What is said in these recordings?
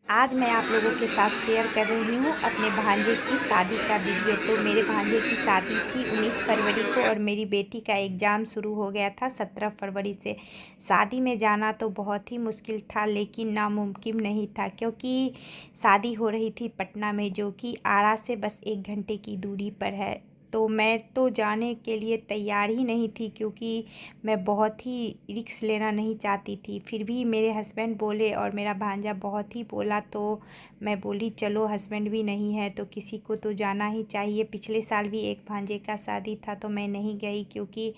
आज मैं आप लोगों के साथ शेयर कर रही हूँ अपने भांजे की शादी का वीडियो। तो मेरे भांजे की शादी थी 19 फरवरी को और मेरी बेटी का एग्ज़ाम शुरू हो गया था 17 फरवरी से। शादी में जाना तो बहुत ही मुश्किल था लेकिन नामुमकिन नहीं था, क्योंकि शादी हो रही थी पटना में, जो कि आरा से बस 1 घंटे की दूरी पर है। तो मैं तो जाने के लिए तैयार ही नहीं थी, क्योंकि मैं बहुत ही रिस्क लेना नहीं चाहती थी। फिर भी मेरे हस्बैंड बोले और मेरा भांजा बहुत ही बोला, तो मैं बोली चलो, हस्बैंड भी नहीं है तो किसी को तो जाना ही चाहिए। पिछले साल भी एक भांजे का शादी था तो मैं नहीं गई, क्योंकि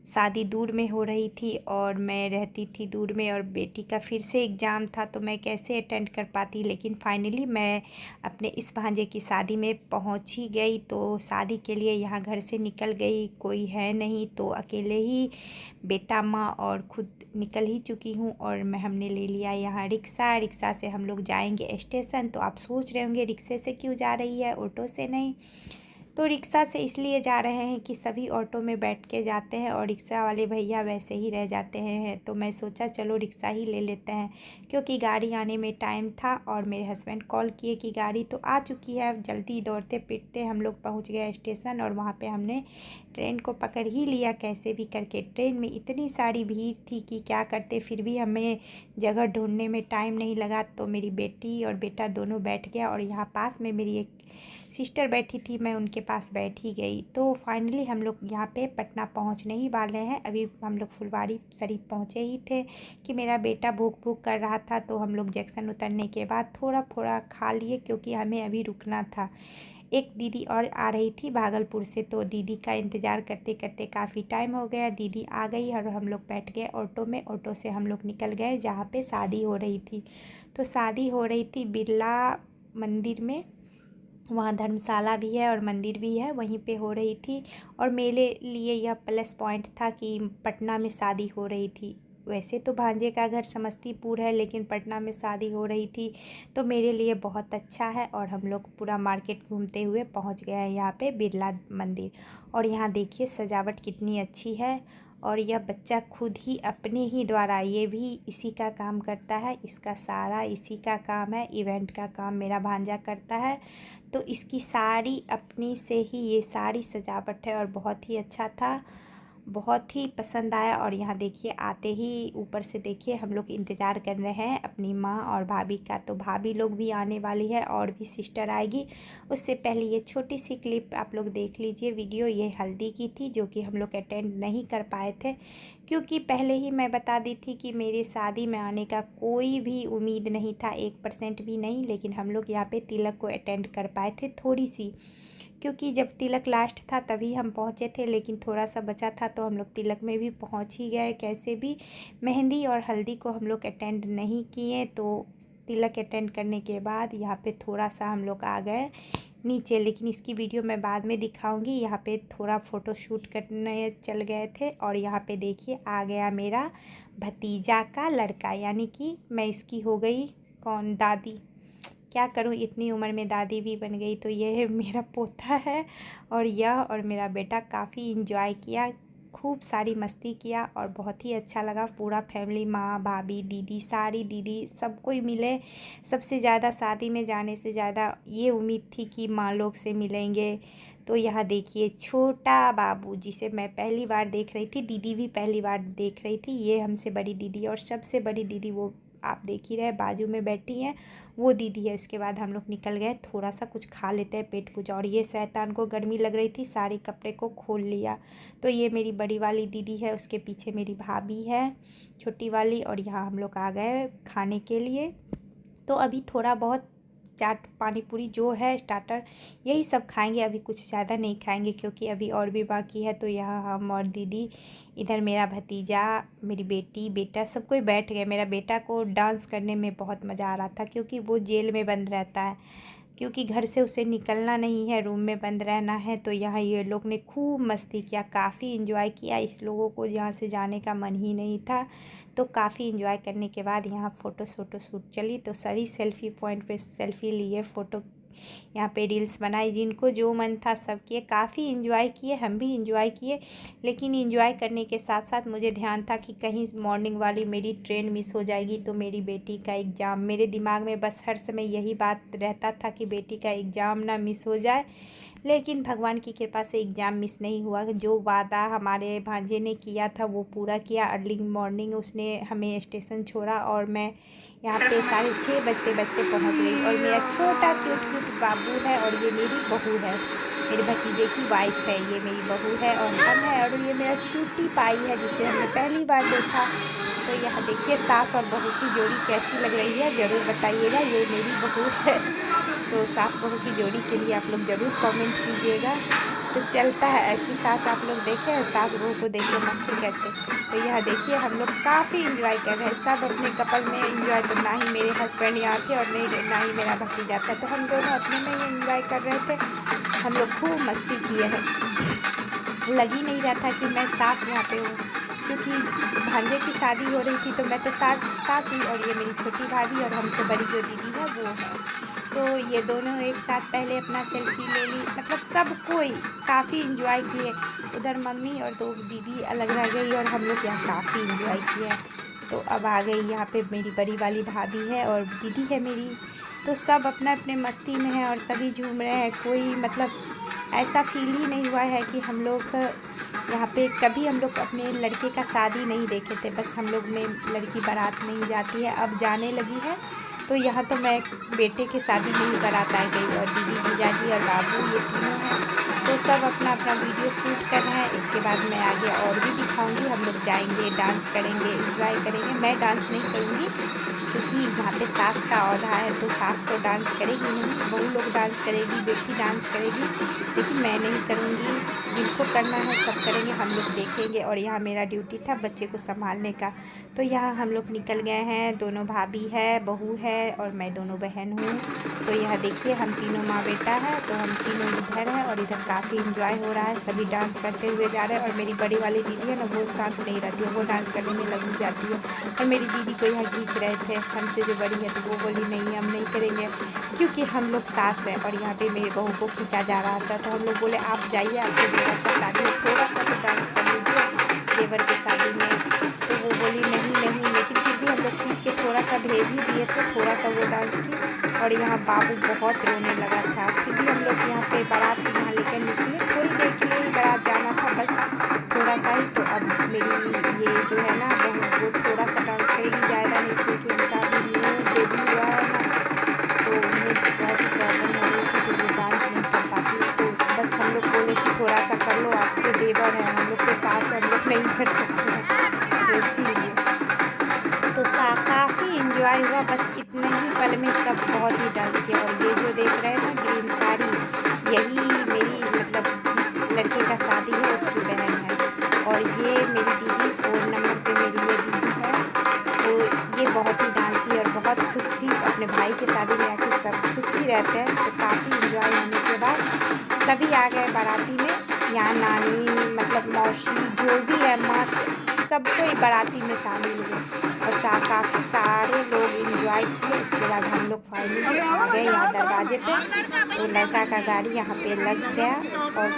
शादी दूर में हो रही थी और मैं रहती थी दूर में, और बेटी का फिर से एग्ज़ाम था तो मैं कैसे अटेंड कर पाती। लेकिन फाइनली मैं अपने इस भांजे की शादी में पहुंच ही गई। तो शादी के लिए यहाँ घर से निकल गई, कोई है नहीं तो अकेले ही बेटा माँ और खुद निकल ही चुकी हूँ। और हमने ले लिया यहाँ रिक्शा। रिक्शा से हम लोग जाएंगे स्टेशन। तो आप सोच रहे होंगे रिक्शे से क्यों जा रही है, ऑटो से नहीं। तो रिक्शा से इसलिए जा रहे हैं कि सभी ऑटो में बैठ के जाते हैं और रिक्शा वाले भैया वैसे ही रह जाते हैं। तो मैं सोचा चलो रिक्शा ही ले लेते हैं, क्योंकि गाड़ी आने में टाइम था। और मेरे हस्बैंड कॉल किए कि गाड़ी तो आ चुकी है। जल्दी दौड़ते पिटते हम लोग पहुंच गए स्टेशन, और वहाँ पे हमने ट्रेन को पकड़ ही लिया कैसे भी करके। ट्रेन में इतनी सारी भीड़ थी कि क्या करते, फिर भी हमें जगह ढूंढने में टाइम नहीं लगा। तो मेरी बेटी और बेटा दोनों बैठ गया, और यहाँ पास में मेरी एक सिस्टर बैठी थी, मैं उनके पास बैठ ही गई। तो फाइनली हम लोग यहाँ पे पटना पहुँचने ही वाले हैं। अभी हम लोग फुलवारी शरीफ पहुँचे ही थे कि मेरा बेटा भूख भूख कर रहा था। तो हम लोग जंक्शन उतरने के बाद थोड़ा थोड़ा खा लिए, क्योंकि हमें अभी रुकना था। एक दीदी और आ रही थी भागलपुर से, तो दीदी का इंतज़ार करते करते काफ़ी टाइम हो गया। दीदी आ गई और हम लोग बैठ गए ऑटो में। ऑटो से हम लोग निकल गए जहाँ पे शादी हो रही थी। तो शादी हो रही थी बिरला मंदिर में। वहाँ धर्मशाला भी है और मंदिर भी है, वहीं पे हो रही थी। और मेरे लिए यह प्लस पॉइंट था कि पटना में शादी हो रही थी। वैसे तो भांजे का घर समस्तीपुर है, लेकिन पटना में शादी हो रही थी तो मेरे लिए बहुत अच्छा है। और हम लोग पूरा मार्केट घूमते हुए पहुँच गए हैं यहाँ पे बिरला मंदिर। और यहाँ देखिए सजावट कितनी अच्छी है। और यह बच्चा खुद ही अपने ही द्वारा, ये भी इसी का काम करता है, इसका सारा इसी का काम है। इवेंट का काम मेरा भांजा करता है। तो इसकी सारी अपनी से ही ये सारी सजावट है, और बहुत ही अच्छा था, बहुत ही पसंद आया। और यहाँ देखिए आते ही ऊपर से देखिए हम लोग इंतज़ार कर रहे हैं अपनी माँ और भाभी का। तो भाभी लोग भी आने वाली है और भी सिस्टर आएगी। उससे पहले ये छोटी सी क्लिप आप लोग देख लीजिए वीडियो। ये हल्दी की थी जो कि हम लोग अटेंड नहीं कर पाए थे, क्योंकि पहले ही मैं बता दी थी कि मेरी शादी में आने का कोई भी उम्मीद नहीं था, 1% भी नहीं। लेकिन हम लोग यहाँ पे तिलक को अटेंड कर पाए थे थोड़ी सी, क्योंकि जब तिलक लास्ट था तभी हम पहुँचे थे, लेकिन थोड़ा सा बचा था तो हम लोग तिलक में भी पहुँच ही गए कैसे भी। मेहंदी और हल्दी को हम लोग अटेंड नहीं किए। तो तिलक अटेंड करने के बाद यहाँ पे थोड़ा सा हम लोग आ गए नीचे, लेकिन इसकी वीडियो मैं बाद में दिखाऊंगी। यहाँ पे थोड़ा फ़ोटो शूट करने चल गए थे। और यहाँ पे देखिए आ गया मेरा भतीजा का लड़का, यानी कि मैं इसकी हो गई कौन दादी, क्या करूं, इतनी उम्र में दादी भी बन गई। तो ये है मेरा पोता है। और यह और मेरा बेटा काफ़ी इंजॉय किया, खूब सारी मस्ती किया और बहुत ही अच्छा लगा। पूरा फैमिली, माँ भाभी दीदी, सारी दीदी सब कोई मिले। सबसे ज़्यादा शादी में जाने से ज़्यादा ये उम्मीद थी कि माँ लोग से मिलेंगे। तो यहाँ देखिए छोटा बाबू जिसे मैं पहली बार देख रही थी, दीदी भी पहली बार देख रही थी। ये हमसे बड़ी दीदी, और सबसे बड़ी दीदी वो आप देख ही रहे बाजू में बैठी हैं, वो दीदी है। उसके बाद हम लोग निकल गए, थोड़ा सा कुछ खा लेते हैं पेट पूजा। और ये शैतान को गर्मी लग रही थी, सारे कपड़े को खोल लिया। तो ये मेरी बड़ी वाली दीदी है, उसके पीछे मेरी भाभी है छोटी वाली। और यहाँ हम लोग आ गए खाने के लिए। तो अभी थोड़ा बहुत चाट पानी पूरी जो है स्टार्टर, यही सब खाएंगे। अभी कुछ ज़्यादा नहीं खाएंगे, क्योंकि अभी और भी बाकी है। तो यहाँ हम और दीदी, इधर मेरा भतीजा, मेरी बेटी, बेटा, सब कोई बैठ गए। मेरा बेटा को डांस करने में बहुत मज़ा आ रहा था, क्योंकि वो जेल में बंद रहता है, क्योंकि घर से उसे निकलना नहीं है, रूम में बंद रहना है। तो यहाँ ये लोग ने खूब मस्ती किया, काफ़ी इन्जॉय किया। इस लोगों को यहाँ से जाने का मन ही नहीं था। तो काफ़ी इन्जॉय करने के बाद यहाँ फ़ोटो शूट चली। तो सभी सेल्फ़ी पॉइंट पे सेल्फ़ी लिए, फ़ोटो यहाँ पे रील्स बनाई, जिनको जो मन था सब किए, काफ़ी इंजॉय किए, हम भी इंजॉय किए। लेकिन इंजॉय करने के साथ साथ मुझे ध्यान था कि कहीं मॉर्निंग वाली मेरी ट्रेन मिस हो जाएगी तो मेरी बेटी का एग्ज़ाम, मेरे दिमाग में बस हर समय यही बात रहता था कि बेटी का एग्ज़ाम ना मिस हो जाए। लेकिन भगवान की कृपा से एग्ज़ाम मिस नहीं हुआ। जो वादा हमारे भांजे ने किया था वो पूरा किया। अर्ली मॉर्निंग उसने हमें स्टेशन छोड़ा और मैं यहाँ पे 6:30 बजते बजते पहुँच गई। और मेरा छोटा क्यूट क्यूट बाबू है और ये मेरी बहू है, मेरे भतीजे की वाइफ है, ये मेरी बहू है और हम है। और ये मेरा चूटी पाई है जिसे हमने पहली बार देखा। तो यहाँ देखिए सास और बहू की जोड़ी कैसी लग रही है ज़रूर बताइएगा। ये मेरी बहू है, तो सास बहू की जोड़ी के लिए आप लोग ज़रूर कमेंट कीजिएगा। तो चलता है ऐसी सास आप लोग देखे हैं, सास बहू को देखे मस्ती करते। तो यह देखिए हम लोग काफ़ी इंजॉय कर रहे हैं, सब अपने कपल में इंजॉय। तो ना ही मेरे हस्बैंड यहाँ थे और ना ही मेरा भतीजा था, तो हम दोनों अपने में ही इंजॉय कर रहे थे। हम लोग खूब मस्ती किए हैं। लग ही नहीं रहा था कि मैं सास यहाँ पे हूँ, क्योंकि भांजे की शादी हो रही थी तो मैं तो सास हुई और ये मेरी छोटी भाभी और हमसे बड़ी जो दीदी है वो है। तो ये दोनों एक साथ पहले अपना सेल्फी ले ली, मतलब सब कोई काफ़ी इंजॉय किए। उधर मम्मी और 2 दीदी अलग रह गई और हम लोग यहाँ काफ़ी इंजॉय किए। तो अब आ गई यहाँ पे मेरी बड़ी वाली भाभी है और दीदी है मेरी। तो सब अपना अपने मस्ती में है और सभी झूम रहे हैं। कोई मतलब ऐसा फील ही नहीं हुआ है कि हम लोग यहाँ पे कभी हम लोग अपने लड़के का शादी नहीं देखे थे। बस हम लोग में लड़की बारात नहीं जाती है, अब जाने लगी है। तो यहाँ तो मैं बेटे की शादी में ही बारात आ गई और दीदी जीजाजी और बाबू ये तीनों हैं। तो सब अपना अपना वीडियो शूट कर रहे हैं। इसके बाद मैं आगे और भी दिखाऊंगी। हम लोग जाएंगे, डांस करेंगे, एंजॉय करेंगे। मैं डांस नहीं करूँगी क्योंकि यहाँ पे सास का औधा है, तो सास तो डांस करेगी नहीं, बहू लोग डांस करेगी, बेटी डांस करेगी, लेकिन मैं नहीं करूँगी। जिनको करना है सब करेंगे, हम लोग देखेंगे। और यहाँ मेरा ड्यूटी था बच्चे को संभालने का। तो यहाँ हम लोग निकल गए हैं, दोनों भाभी है, बहू है और मैं दोनों बहन हूँ। तो यह देखिए हम तीनों माँ बेटा है, तो हम तीनों इधर हैं और इधर काफ़ी इंजॉय हो रहा है। सभी डांस करते हुए जा रहे हैं। और मेरी बड़ी वाली दीदी है ना, वो शांत नहीं रहती है, वो डांस करने में लगी जाती है। और मेरी दीदी को यहाँ खींच रहे थे, हमसे जो बड़ी है, तो वो बोली नहीं हम नहीं करेंगे क्योंकि हम लोग सास हैं। और यहाँ पे मेरी बहू को खींचा जा रहा था, तो हम लोग बोले आप जाइए, आपके देवर का शादी है, थोड़ा सा तो डांस कर लीजिए देवर की शादी में। तो वो बोली नहीं नहीं, लेकिन फिर भी हम लोग खींच के थोड़ा सा भेज ही दिए थे, थोड़ा सा वो डांस की। और यहाँ बाबू बहुत रोने लगा था। फिर भी हम लोग यहाँ पे बारात यहाँ लेकर निकले, थोड़ी देर के लिए बारात जाना था, बस थोड़ा सा ही। तो अब मेरी ये जो है ना बहू, वो थोड़ा सा डांस करेगी, ज़्यादा नहीं, क्योंकि उनका भी न्यू बेबी हुआ है ना, तो उन्हें बहुत ही प्रॉब्लम हो रही थी, तो वो डांस नहीं कर पाती। तो बस हम लोग बोले कि थोड़ा सा कर लो, आपके देवर हैं, हम लोग तो सास हम लोग नहीं कर सकते हैं, तो इसीलिए। तो काफ़ी इंजॉय हुआ, बस इतने ही पल में सब बहुत ही डांस किया। और ये जो देख रहे हैं ना ग्रीन साड़ी, यही मेरी मतलब जिस लड़के का शादी है उसकी बहन है। और ये मेरी दीदी 4 नंबर पे मेरी ये दीदी है। तो ये बहुत ही डांस की और बहुत खुश थी। अपने भाई के शादी में आके सब खुश ही रहते हैं। तो काफ़ी इंजॉय होने के बाद सभी आ गए बाराती में। यहाँ नानी मतलब मौसी जो भी है माँ, सब कोई बाराती में शामिल हुए और काफ़ी सारे लोग इंजॉय किए। उसके बाद हम लोग फाइनली आ गए यहाँ दरवाजे पे। तो लड़का का गाड़ी यहाँ पे लग गया और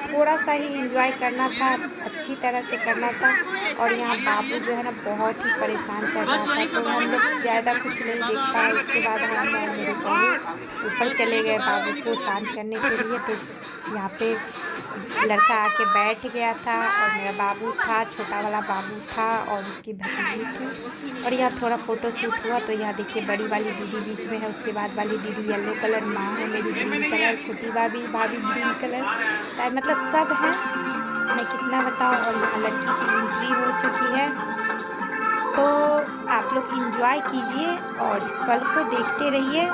थोड़ा सा ही इंजॉय करना था, अच्छी तरह से करना था। और यहाँ बाबू जो है ना बहुत ही परेशान कर रहा था, तो हम लोग ज़्यादा कुछ नहीं देख पाए। उसके बाद हम और मेरे बहू ऊपर चले गए बाबू को शांत करने के लिए। तो यहाँ पे लड़का आके बैठ गया था और मेरा बाबू था, छोटा वाला बाबू था और उसकी भतीजी थी। और यहाँ थोड़ा फ़ोटो शूट हुआ। तो यहाँ देखिए बड़ी वाली दीदी बीच में है, उसके बाद वाली दीदी येलो कलर, माँ है मेरी ग्रीन कलर, छोटी भाभी ग्रीन कलर, शायद मतलब सब हैं, मैं कितना बताऊँ। और यहाँ लड़की की एंट्री हो चुकी है। तो आप लोग इंजॉय कीजिए और इस पल को देखते रहिए।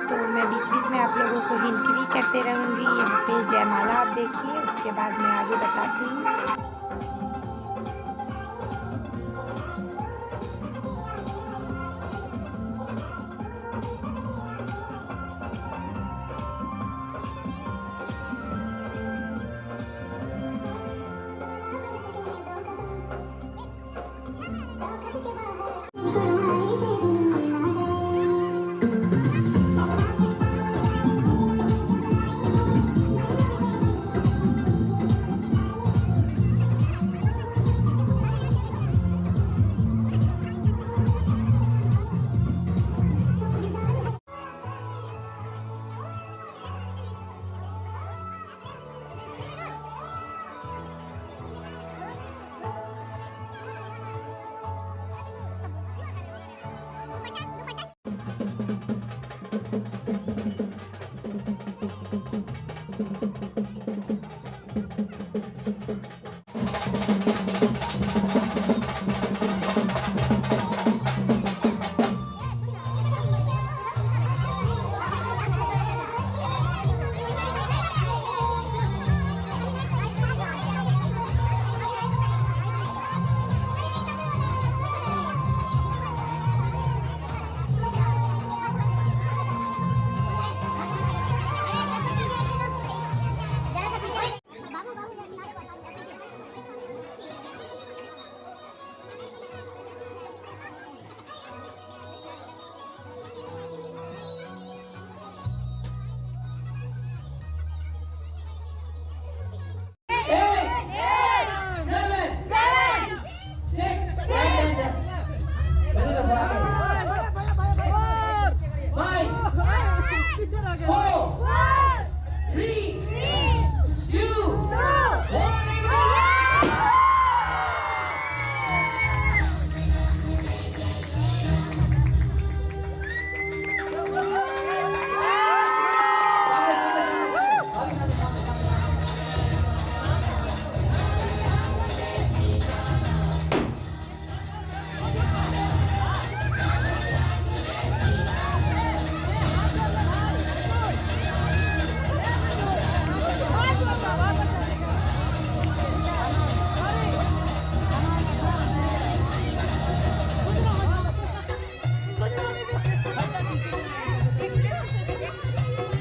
तो मैं बीच बीच में आप लोगों को हिंट भी करते रहूँगी। यहाँ पे जयमाला आप देखिए, उसके बाद मैं आगे बताती हूँ।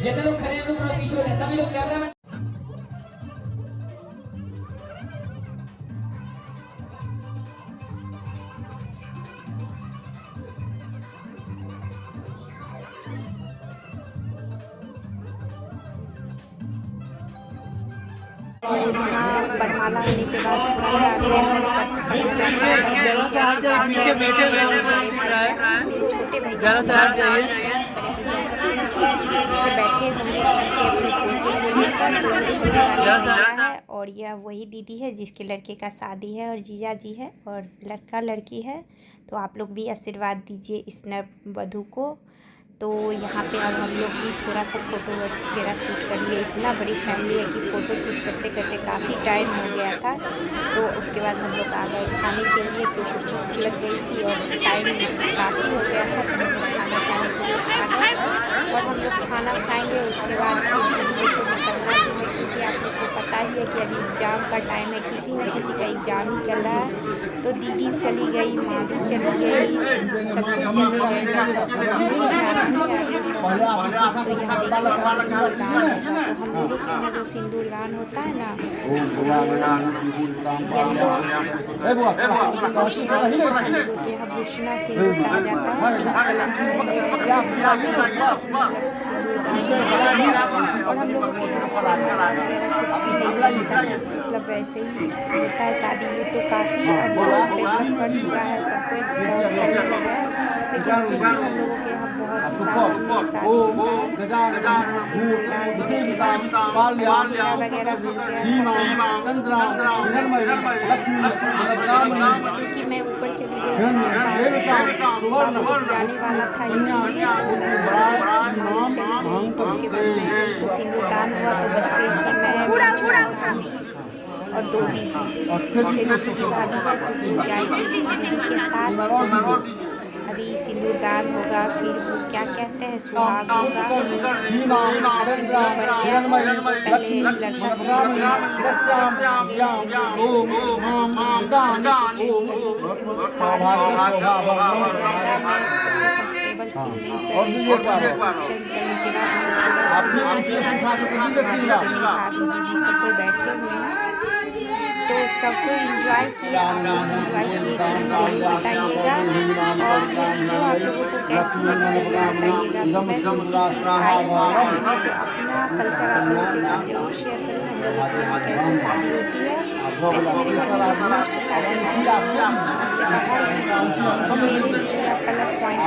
जितने लोग खड़े हैं लोग थोड़ा पीछे हो जाए, सभी लोग कैमरा में। बरमाला होने के बाद थोड़ा सा बैठे होंगे और यह वही दीदी है जिसके लड़के का शादी है और जीजा जी है और लड़का लड़की है। तो आप लोग भी आशीर्वाद दीजिए इस नववधू को। तो यहाँ पे अब हम लोग भी थोड़ा सा फ़ोटो वगैरह शूट कर लिए। इतना बड़ी फैमिली है कि फ़ोटो शूट करते करते काफ़ी टाइम हो गया था। तो उसके बाद हम लोग आ गए खाने के लिए क्योंकि भूख लग गई थी और टाइम काफ़ी हो गया था। तो हम लोग खाना खाने के लिए आ गए और हम लोग खाना खाएँगे उसके बाद फिर हम लोग को निकलना भी है क्योंकि आप लोग को पता ही है कि अभी एग्ज़ाम का टाइम है, किसी न किसी का एग्ज़ाम ही चल रहा है। तो दीदी चली गई, माँ भी चली गई, सब कुछ चले गए। तो यहाँ देखिए सिंदूरदान होगा। तो हम लोगों के यहाँ जो सिंदूरदान होता है ना यहाँ भूषणा सिंदूर कहा जाता है। और हम लोगों के मतलब वैसे ही होता है शादी में। तो काफ़ी डेवलप कर चुका है, सबको बहुत अच्छा लगा है। लेकिन हम लोगों के यहाँ बहुत वगैरह क्योंकि मैं ऊपर चली गई जाने वाला था इसलिए तो उसके बाद तो सिंदूरदान हुआ तो बच गई थी मैं और दो दीदी छोटी भाभी है तो वो जाएगी दीदी के साथ। अभी सिंदूरदान होगा, फिर वो क्या कहते हैं सुहाग होगा। बैठे हुए हैं तो सबको एंजॉय किया, बताइएगा और आप लोगों को कैसी बताइएगा। तो मैं सोची तो अपना कल्चर आप लोगों के साथ जरूर शेयर करूँ। हम लोगों के यहाँ कैसे शादी होती है, ऐसे मेरी फर्स्ट शादी प्लस पॉइंट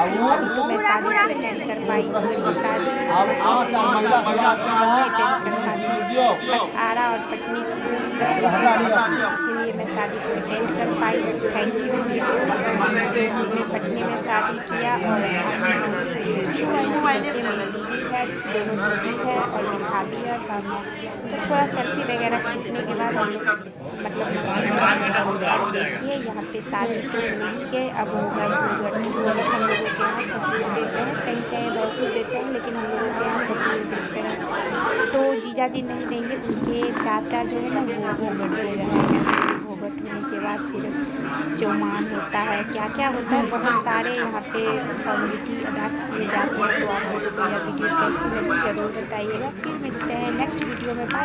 तो मैं शादी को अटेंड कर पाई। शादी बस आरा और पटनी इसलिए मैं शादी को अटेंड कर पाई। Thank you. हमने पटनी में शादी किया और मेरी दीदी है, दोनों दीदी है और मेरी भाभी है और भाभी। तो थोड़ा सेल्फी वगैरह खींचने के बाद हम लोग मतलब देखिए यहाँ पे शादी तो हो ही गए। अब होगा घूंघट हम लोगों के यहाँ ससुर देते हैं, कहीं कहीं भैंसुर देते हैं, लेकिन हम लोगों के यहाँ ससुर देते हैं। तो जीजा जी नहीं देंगे, उनके चाचा जो है ना वो घूंघट दे रहे हैं। घूंघट होने के बाद फिर चौमान होता है, क्या क्या होता है, बहुत सारे यहाँ पे फॉर्मेलिटी अदा किए जाते हैं। तो आप लोगों को यह वीडियो कैसी लगी ज़रूर बताइएगा। फिर मिलते हैं नेक्स्ट वीडियो में। बाय।